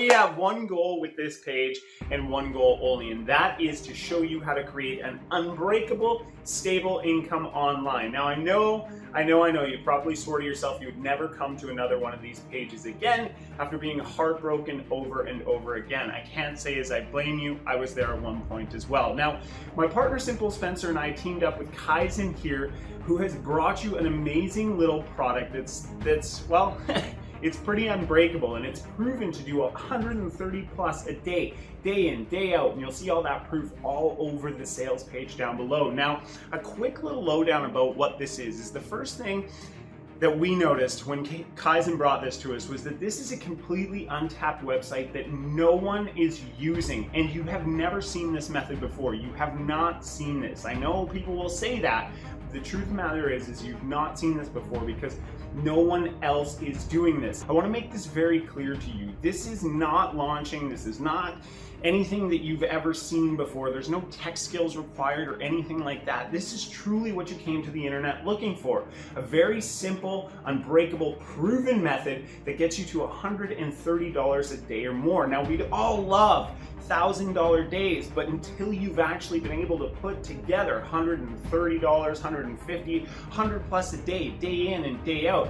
only have one goal with this page and one goal only, and that is to show you how to create an unbreakable, stable income online. Now I know you probably swore to yourself you would never come to another one of these pages again after being heartbroken over and over again. I can't say as I blame you, I was there at one point as well. Now, my partner Simple Spencer and I teamed up with Kaizen here, who has brought you an amazing little product that's well, it's pretty unbreakable, and it's proven to do 130 plus a day in, day out, and you'll see all that proof all over the sales page down below. Now, a quick little lowdown about what this is the first thing that we noticed when Kaizen brought this to us was that this is a completely untapped website that no one is using, and you have never seen this method before. You have not seen this. I know people will say that. The truth of the matter is you've not seen this before because no one else is doing this. I want to make this very clear to you. This is not launching. This is not anything that you've ever seen before. There's no tech skills required or anything like that. This is truly what you came to the internet looking for. A very simple, unbreakable, proven method that gets you to $130 a day or more. Now, we'd all love $1,000 days, but until you've actually been able to put together $130, $150, $100 plus a day, day in and day out,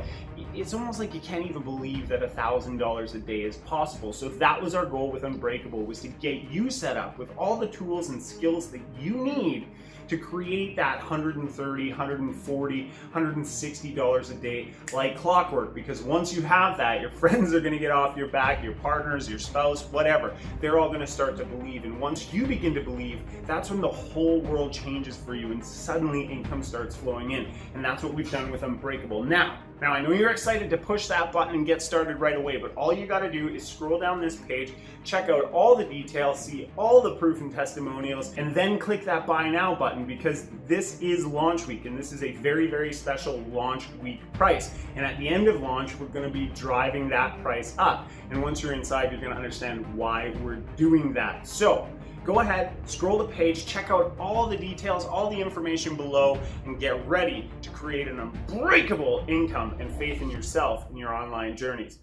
it's almost like you can't even believe that $1,000 a day is possible. So that was our goal with Unbreakable, was to get you set up with all the tools and skills that you need to create that $130, $140, $160 a day like clockwork. Because once you have that, your friends are gonna get off your back, your partners, your spouse, whatever. They're all gonna start to believe. And once you begin to believe, that's when the whole world changes for you and suddenly income starts flowing in. And that's what we've done with Unbreakable. Now I know you're excited to push that button and get started right away, but all you gotta do is scroll down this page, check out all the details, see all the proof and testimonials, and then click that buy now button, because this is launch week and this is a very, very special launch week price. And at the end of launch, we're gonna be driving that price up. And once you're inside, you're gonna understand why we're doing that. So go ahead, scroll the page, check out all the details, all the information below, and get ready to create an unbreakable income and faith in yourself in your online journeys.